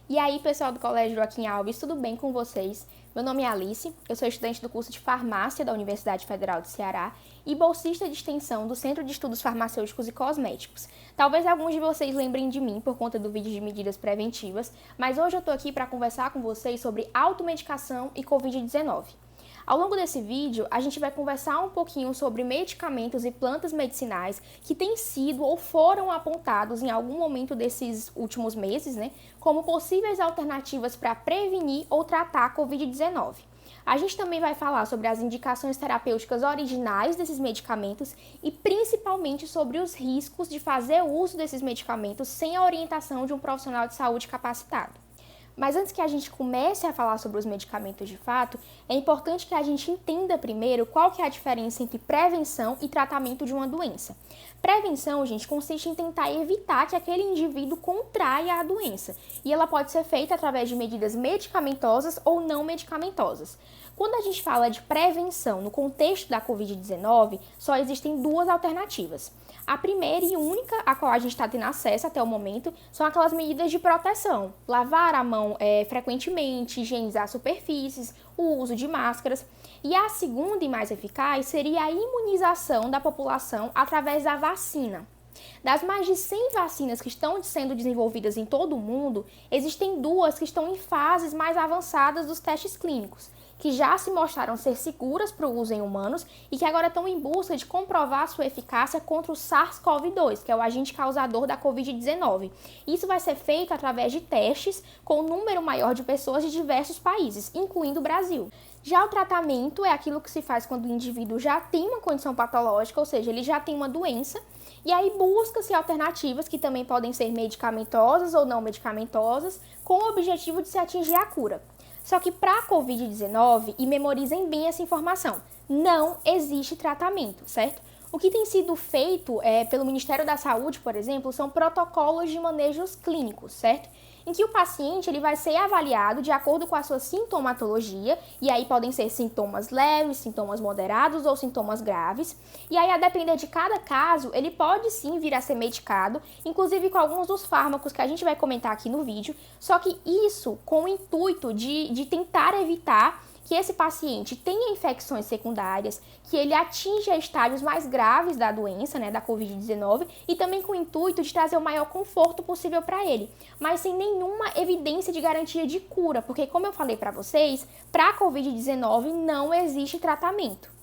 E aí, pessoal do Colégio Joaquim Alves, tudo bem com vocês? Meu nome é Alice, eu sou estudante do curso de Farmácia da Universidade Federal do Ceará e bolsista de extensão do Centro de Estudos Farmacêuticos e Cosméticos. Talvez alguns de vocês lembrem de mim por conta do vídeo de medidas preventivas, mas hoje eu tô aqui para conversar com vocês sobre automedicação e Covid-19. Ao longo desse vídeo, a gente vai conversar um pouquinho sobre medicamentos e plantas medicinais que têm sido ou foram apontados em algum momento desses últimos meses, como possíveis alternativas para prevenir ou tratar a Covid-19. A gente também vai falar sobre as indicações terapêuticas originais desses medicamentos e principalmente sobre os riscos de fazer uso desses medicamentos sem a orientação de um profissional de saúde capacitado. Mas antes que a gente comece a falar sobre os medicamentos de fato, é importante que a gente entenda primeiro qual que é a diferença entre prevenção e tratamento de uma doença. Prevenção, gente, consiste em tentar evitar que aquele indivíduo contraia a doença, e ela pode ser feita através de medidas medicamentosas ou não medicamentosas. Quando a gente fala de prevenção no contexto da Covid-19, só existem duas alternativas. A primeira e única a qual a gente está tendo acesso até o momento são aquelas medidas de proteção. Lavar a mão frequentemente, higienizar superfícies, o uso de máscaras. E a segunda e mais eficaz seria a imunização da população através da vacina. Das mais de 100 vacinas que estão sendo desenvolvidas em todo o mundo, existem duas que estão em fases mais avançadas dos testes clínicos, que já se mostraram ser seguras para o uso em humanos e que agora estão em busca de comprovar sua eficácia contra o SARS-CoV-2, que é o agente causador da Covid-19. Isso vai ser feito através de testes com um número maior de pessoas de diversos países, incluindo o Brasil. Já o tratamento é aquilo que se faz quando o indivíduo já tem uma condição patológica, ou seja, ele já tem uma doença, e aí busca-se alternativas que também podem ser medicamentosas ou não medicamentosas, com o objetivo de se atingir a cura. Só que para a Covid-19, e memorizem bem essa informação, não existe tratamento, certo? O que tem sido feito pelo Ministério da Saúde, por exemplo, são protocolos de manejos clínicos, certo? Em que o paciente ele vai ser avaliado de acordo com a sua sintomatologia, e aí podem ser sintomas leves, sintomas moderados ou sintomas graves. E aí, a depender de cada caso, ele pode sim vir a ser medicado, inclusive com alguns dos fármacos que a gente vai comentar aqui no vídeo, só que isso com o intuito de tentar evitar que esse paciente tenha infecções secundárias, que ele atinja estágios mais graves da doença, da Covid-19, e também com o intuito de trazer o maior conforto possível para ele, mas sem nenhuma evidência de garantia de cura, porque como eu falei para vocês, para a Covid-19 não existe tratamento.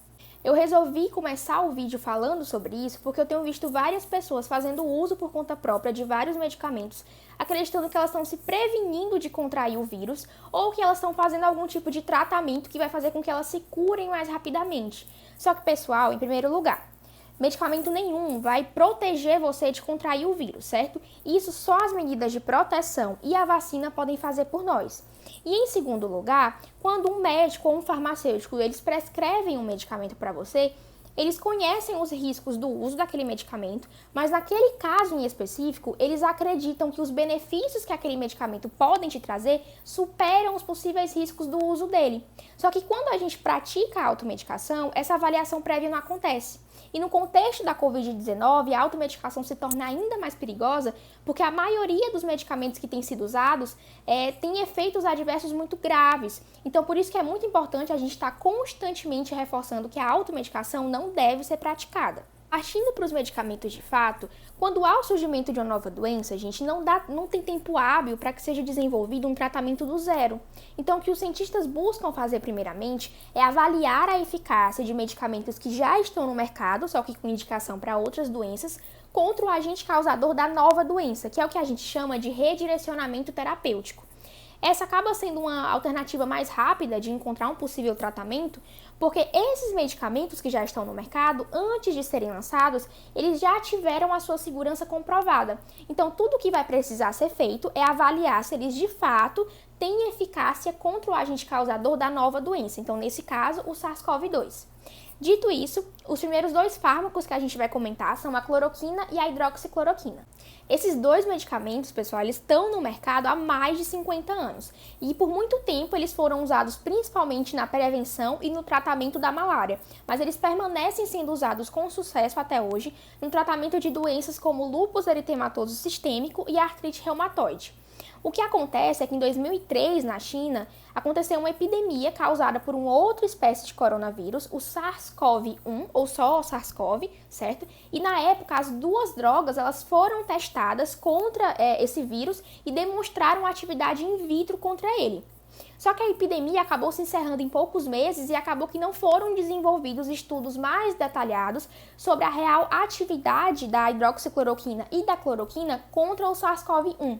Eu resolvi começar o vídeo falando sobre isso porque eu tenho visto várias pessoas fazendo uso por conta própria de vários medicamentos, acreditando que elas estão se prevenindo de contrair o vírus ou que elas estão fazendo algum tipo de tratamento que vai fazer com que elas se curem mais rapidamente. Só que, pessoal, em primeiro lugar, medicamento nenhum vai proteger você de contrair o vírus, certo? Isso só as medidas de proteção e a vacina podem fazer por nós. E em segundo lugar, quando um médico ou um farmacêutico eles prescrevem um medicamento para você, eles conhecem os riscos do uso daquele medicamento, mas naquele caso em específico, eles acreditam que os benefícios que aquele medicamento podem te trazer superam os possíveis riscos do uso dele. Só que quando a gente pratica a automedicação, essa avaliação prévia não acontece. E no contexto da Covid-19, a automedicação se torna ainda mais perigosa porque a maioria dos medicamentos que têm sido usados tem efeitos adversos muito graves. Então, por isso que é muito importante a gente estar constantemente reforçando que a automedicação não deve ser praticada. Partindo para os medicamentos de fato, quando há o surgimento de uma nova doença, gente, não tem tempo hábil para que seja desenvolvido um tratamento do zero. Então, o que os cientistas buscam fazer primeiramente é avaliar a eficácia de medicamentos que já estão no mercado, só que com indicação para outras doenças, contra o agente causador da nova doença, que é o que a gente chama de redirecionamento terapêutico. Essa acaba sendo uma alternativa mais rápida de encontrar um possível tratamento, porque esses medicamentos que já estão no mercado, antes de serem lançados, eles já tiveram a sua segurança comprovada. Então, tudo que vai precisar ser feito é avaliar se eles de fato têm eficácia contra o agente causador da nova doença. Então, nesse caso, o SARS-CoV-2. Dito isso, os primeiros dois fármacos que a gente vai comentar são a cloroquina e a hidroxicloroquina. Esses dois medicamentos, pessoal, eles estão no mercado há mais de 50 anos e por muito tempo eles foram usados principalmente na prevenção e no tratamento da malária, mas eles permanecem sendo usados com sucesso até hoje no tratamento de doenças como lúpus eritematoso sistêmico e artrite reumatoide. O que acontece é que em 2003, na China, aconteceu uma epidemia causada por uma outra espécie de coronavírus, o SARS-CoV-1, ou só o SARS-CoV, certo? E na época, as duas drogas elas foram testadas contra esse vírus e demonstraram atividade in vitro contra ele. Só que a epidemia acabou se encerrando em poucos meses e acabou que não foram desenvolvidos estudos mais detalhados sobre a real atividade da hidroxicloroquina e da cloroquina contra o SARS-CoV-1.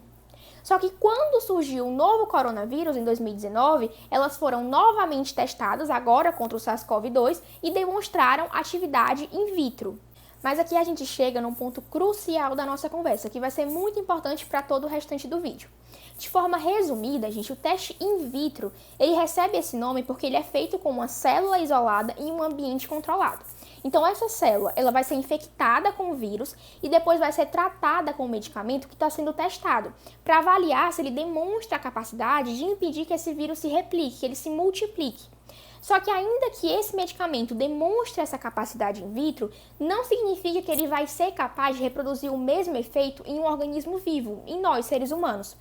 Só que quando surgiu o novo coronavírus, em 2019, elas foram novamente testadas, agora contra o SARS-CoV-2, e demonstraram atividade in vitro. Mas aqui a gente chega num ponto crucial da nossa conversa, que vai ser muito importante para todo o restante do vídeo. De forma resumida, gente, o teste in vitro, ele recebe esse nome porque ele é feito com uma célula isolada em um ambiente controlado. Então, essa célula ela vai ser infectada com o vírus e depois vai ser tratada com o medicamento que está sendo testado, para avaliar se ele demonstra a capacidade de impedir que esse vírus se replique, que ele se multiplique. Só que ainda que esse medicamento demonstre essa capacidade in vitro, não significa que ele vai ser capaz de reproduzir o mesmo efeito em um organismo vivo, em nós, seres humanos.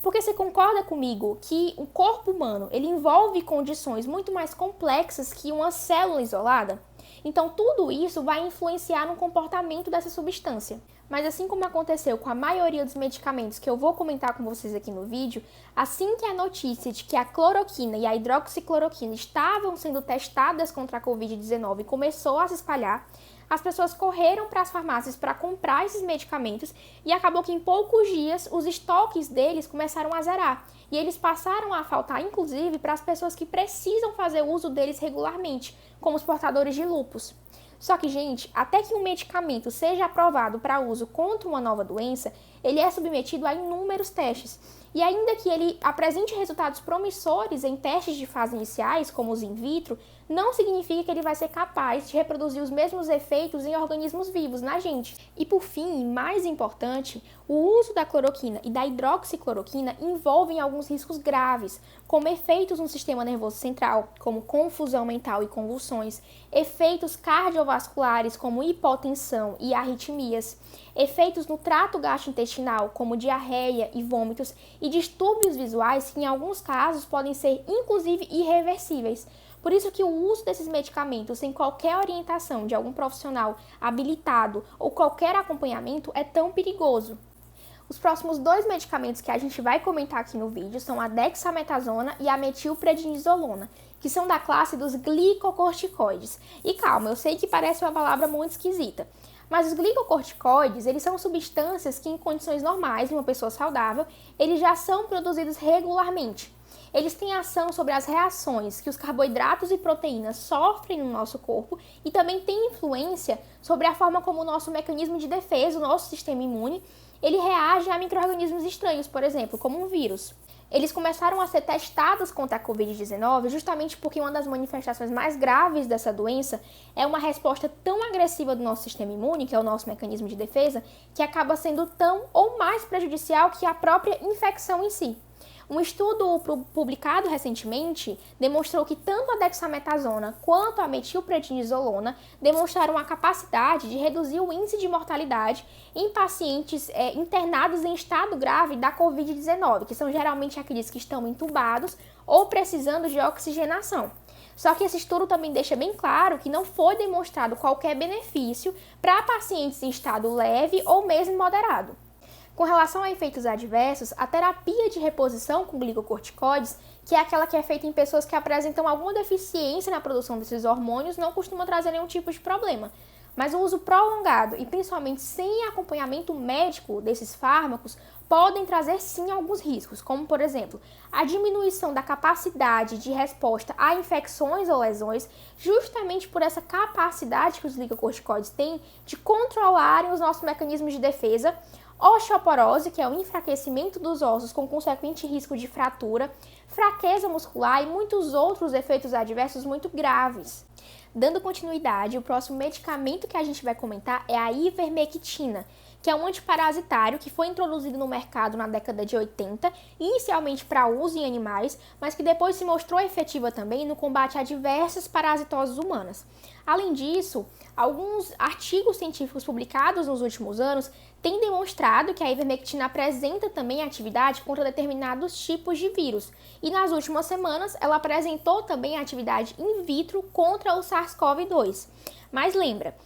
Porque você concorda comigo que o corpo humano ele envolve condições muito mais complexas que uma célula isolada? Então, tudo isso vai influenciar no comportamento dessa substância. Mas assim como aconteceu com a maioria dos medicamentos que eu vou comentar com vocês aqui no vídeo, assim que a notícia de que a cloroquina e a hidroxicloroquina estavam sendo testadas contra a Covid-19 começou a se espalhar, as pessoas correram para as farmácias para comprar esses medicamentos e acabou que em poucos dias os estoques deles começaram a zerar. E eles passaram a faltar, inclusive, para as pessoas que precisam fazer uso deles regularmente, como os portadores de lúpus. Só que, gente, até que um medicamento seja aprovado para uso contra uma nova doença, ele é submetido a inúmeros testes. E ainda que ele apresente resultados promissores em testes de fase iniciais, como os in vitro, não significa que ele vai ser capaz de reproduzir os mesmos efeitos em organismos vivos, na gente. E por fim, mais importante, o uso da cloroquina e da hidroxicloroquina envolvem alguns riscos graves, como efeitos no sistema nervoso central, como confusão mental e convulsões, efeitos cardiovasculares, como hipotensão e arritmias, efeitos no trato gastrointestinal, como diarreia e vômitos, e distúrbios visuais que, em alguns casos, podem ser, inclusive, irreversíveis. Por isso que o uso desses medicamentos sem qualquer orientação de algum profissional habilitado ou qualquer acompanhamento é tão perigoso. Os próximos 2 medicamentos que a gente vai comentar aqui no vídeo são a dexametasona e a metilprednisolona, que são da classe dos glicocorticoides. E calma, eu sei que parece uma palavra muito esquisita, mas os glicocorticoides, eles são substâncias que em condições normais de uma pessoa saudável, eles já são produzidos regularmente. Eles têm ação sobre as reações que os carboidratos e proteínas sofrem no nosso corpo e também têm influência sobre a forma como o nosso mecanismo de defesa, o nosso sistema imune, ele reage a micro-organismos estranhos, por exemplo, como um vírus. Eles começaram a ser testados contra a Covid-19 justamente porque uma das manifestações mais graves dessa doença é uma resposta tão agressiva do nosso sistema imune, que é o nosso mecanismo de defesa, que acaba sendo tão ou mais prejudicial que a própria infecção em si. Um estudo publicado recentemente demonstrou que tanto a dexametasona quanto a metilprednisolona demonstraram a capacidade de reduzir o índice de mortalidade em pacientes internados em estado grave da Covid-19, que são geralmente aqueles que estão entubados ou precisando de oxigenação. Só que esse estudo também deixa bem claro que não foi demonstrado qualquer benefício para pacientes em estado leve ou mesmo moderado. Com relação a efeitos adversos, a terapia de reposição com glicocorticoides, que é aquela que é feita em pessoas que apresentam alguma deficiência na produção desses hormônios, não costuma trazer nenhum tipo de problema. Mas o uso prolongado e principalmente sem acompanhamento médico desses fármacos podem trazer sim alguns riscos, como por exemplo, a diminuição da capacidade de resposta a infecções ou lesões, justamente por essa capacidade que os glicocorticoides têm de controlarem os nossos mecanismos de defesa, osteoporose, que é o enfraquecimento dos ossos com consequente risco de fratura, fraqueza muscular e muitos outros efeitos adversos muito graves. Dando continuidade, o próximo medicamento que a gente vai comentar é a ivermectina, que é um antiparasitário que foi introduzido no mercado na década de 80, inicialmente para uso em animais, mas que depois se mostrou efetiva também no combate a diversas parasitoses humanas. Além disso, alguns artigos científicos publicados nos últimos anos têm demonstrado que a ivermectina apresenta também atividade contra determinados tipos de vírus. E nas últimas semanas, ela apresentou também atividade in vitro contra o SARS-CoV-2. Mas lembra,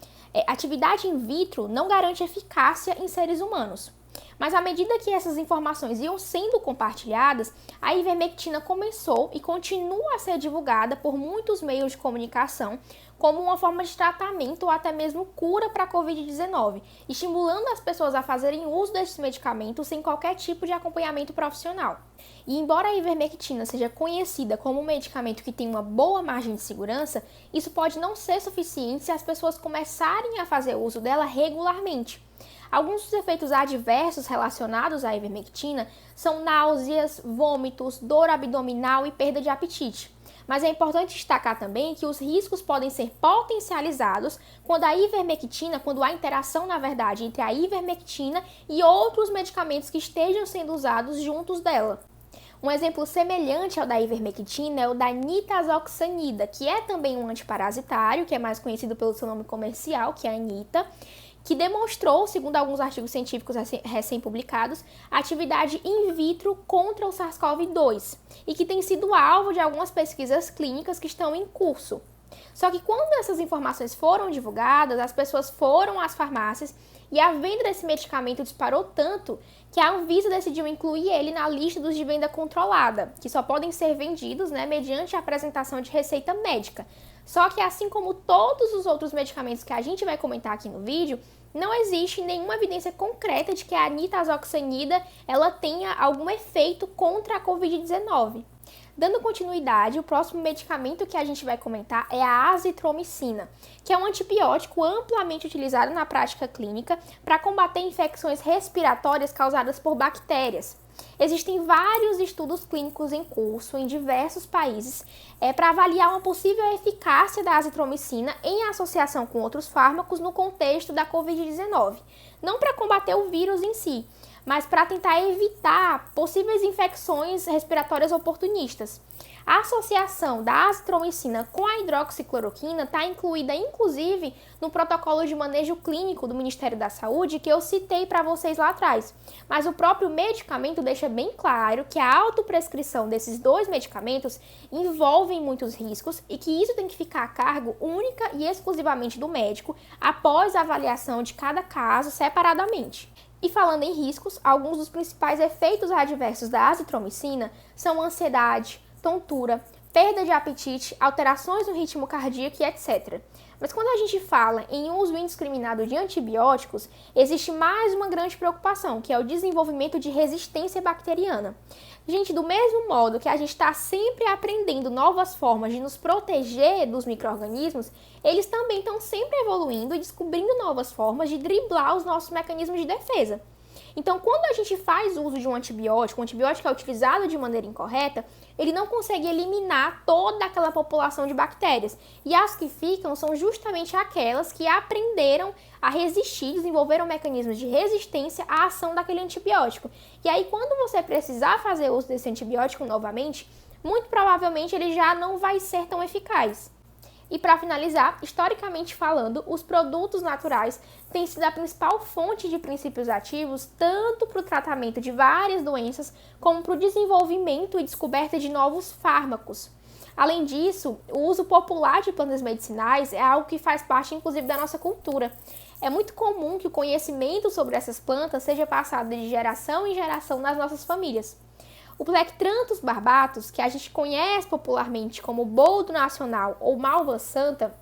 atividade in vitro não garante eficácia em seres humanos. Mas à medida que essas informações iam sendo compartilhadas, a ivermectina começou e continua a ser divulgada por muitos meios de comunicação como uma forma de tratamento ou até mesmo cura para a Covid-19, estimulando as pessoas a fazerem uso desses medicamentos sem qualquer tipo de acompanhamento profissional. E embora a ivermectina seja conhecida como um medicamento que tem uma boa margem de segurança, isso pode não ser suficiente se as pessoas começarem a fazer uso dela regularmente. Alguns dos efeitos adversos relacionados à ivermectina são náuseas, vômitos, dor abdominal e perda de apetite. Mas é importante destacar também que os riscos podem ser potencializados quando há interação, na verdade, entre a ivermectina e outros medicamentos que estejam sendo usados juntos dela. Um exemplo semelhante ao da ivermectina é o da nitazoxanida, que é também um antiparasitário, que é mais conhecido pelo seu nome comercial, que é a Anita, que demonstrou, segundo alguns artigos científicos recém-publicados, atividade in vitro contra o SARS-CoV-2 e que tem sido alvo de algumas pesquisas clínicas que estão em curso. Só que quando essas informações foram divulgadas, as pessoas foram às farmácias e a venda desse medicamento disparou tanto que a Anvisa decidiu incluir ele na lista dos de venda controlada, que só podem ser vendidos, mediante a apresentação de receita médica. Só que assim como todos os outros medicamentos que a gente vai comentar aqui no vídeo, não existe nenhuma evidência concreta de que a nitazoxanida ela tenha algum efeito contra a Covid-19. Dando continuidade, o próximo medicamento que a gente vai comentar é a azitromicina, que é um antibiótico amplamente utilizado na prática clínica para combater infecções respiratórias causadas por bactérias. Existem vários estudos clínicos em curso em diversos países para avaliar uma possível eficácia da azitromicina em associação com outros fármacos no contexto da Covid-19. Não para combater o vírus em si, mas para tentar evitar possíveis infecções respiratórias oportunistas. A associação da azitromicina com a hidroxicloroquina está incluída, inclusive, no protocolo de manejo clínico do Ministério da Saúde que eu citei para vocês lá atrás. Mas o próprio medicamento deixa bem claro que a autoprescrição desses dois medicamentos envolve muitos riscos e que isso tem que ficar a cargo única e exclusivamente do médico após a avaliação de cada caso separadamente. E falando em riscos, alguns dos principais efeitos adversos da azitromicina são ansiedade, tontura, perda de apetite, alterações no ritmo cardíaco e etc. Mas quando a gente fala em uso indiscriminado de antibióticos, existe mais uma grande preocupação, que é o desenvolvimento de resistência bacteriana. Gente, do mesmo modo que a gente está sempre aprendendo novas formas de nos proteger dos micro-organismos, eles também estão sempre evoluindo e descobrindo novas formas de driblar os nossos mecanismos de defesa. Então, quando a gente faz uso de um antibiótico é utilizado de maneira incorreta, ele não consegue eliminar toda aquela população de bactérias. E as que ficam são justamente aquelas que aprenderam a resistir, desenvolveram mecanismos de resistência à ação daquele antibiótico. E aí, quando você precisar fazer uso desse antibiótico novamente, muito provavelmente ele já não vai ser tão eficaz. E para finalizar, historicamente falando, os produtos naturais têm sido a principal fonte de princípios ativos tanto para o tratamento de várias doenças como para o desenvolvimento e descoberta de novos fármacos. Além disso, o uso popular de plantas medicinais é algo que faz parte inclusive da nossa cultura. É muito comum que o conhecimento sobre essas plantas seja passado de geração em geração nas nossas famílias. O Plectranthus barbatus, que a gente conhece popularmente como boldo nacional ou malva santa,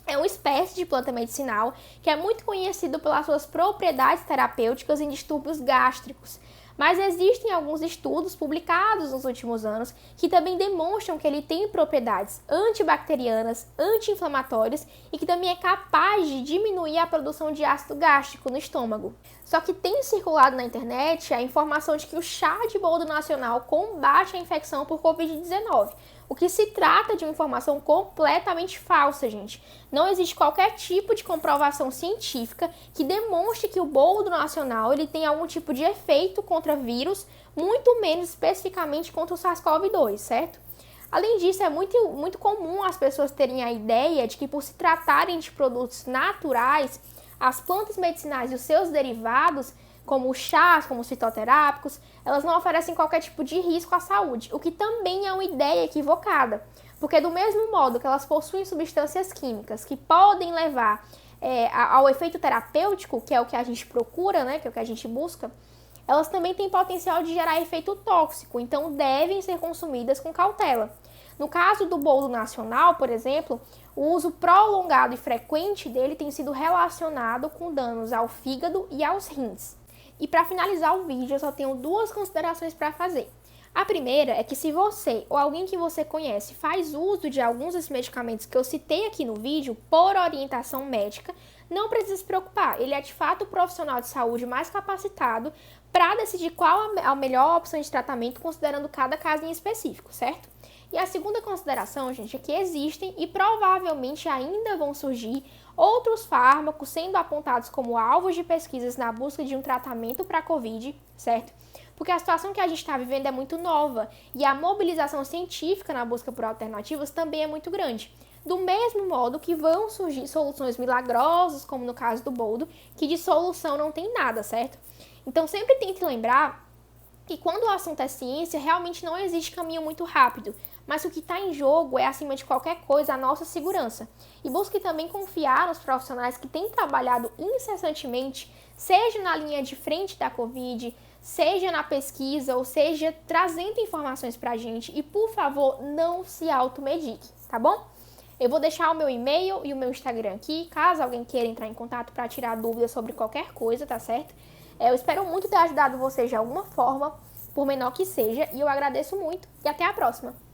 é uma espécie de planta medicinal que é muito conhecido pelas suas propriedades terapêuticas em distúrbios gástricos. Mas existem alguns estudos publicados nos últimos anos que também demonstram que ele tem propriedades antibacterianas, anti-inflamatórias e que também é capaz de diminuir a produção de ácido gástrico no estômago. Só que tem circulado na internet a informação de que o chá de boldo nacional combate a infecção por Covid-19. O que se trata de uma informação completamente falsa, gente. Não existe qualquer tipo de comprovação científica que demonstre que o boldo nacional ele tem algum tipo de efeito contra vírus, muito menos especificamente contra o SARS-CoV-2, certo? Além disso, é muito comum as pessoas terem a ideia de que por se tratarem de produtos naturais, as plantas medicinais e os seus derivados, como os chás, como os fitoterápicos, elas não oferecem qualquer tipo de risco à saúde, o que também é uma ideia equivocada, porque do mesmo modo que elas possuem substâncias químicas que podem levar ao efeito terapêutico, que é o que a gente procura, né, que é o que a gente busca, elas também têm potencial de gerar efeito tóxico, então devem ser consumidas com cautela. No caso do boldo nacional, por exemplo, o uso prolongado e frequente dele tem sido relacionado com danos ao fígado e aos rins. E para finalizar o vídeo, eu só tenho duas considerações para fazer. A primeira é que se você ou alguém que você conhece faz uso de alguns desses medicamentos que eu citei aqui no vídeo por orientação médica, não precisa se preocupar. Ele é de fato o profissional de saúde mais capacitado para decidir qual a melhor opção de tratamento, considerando cada caso em específico, certo? E a segunda consideração, gente, é que existem e provavelmente ainda vão surgir outros fármacos sendo apontados como alvos de pesquisas na busca de um tratamento para a Covid, certo? Porque a situação que a gente está vivendo é muito nova e a mobilização científica na busca por alternativas também é muito grande. Do mesmo modo que vão surgir soluções milagrosas, como no caso do boldo, que de solução não tem nada, certo? Então sempre tente lembrar que quando o assunto é ciência, realmente não existe caminho muito rápido, mas o que está em jogo é, acima de qualquer coisa, a nossa segurança. E busque também confiar nos profissionais que têm trabalhado incessantemente, seja na linha de frente da Covid, seja na pesquisa, ou seja, trazendo informações para a gente. E, por favor, não se automedique, tá bom? Eu vou deixar o meu e-mail e o meu Instagram aqui, caso alguém queira entrar em contato para tirar dúvidas sobre qualquer coisa, tá certo? Eu espero muito ter ajudado vocês de alguma forma, por menor que seja, e eu agradeço muito e até a próxima!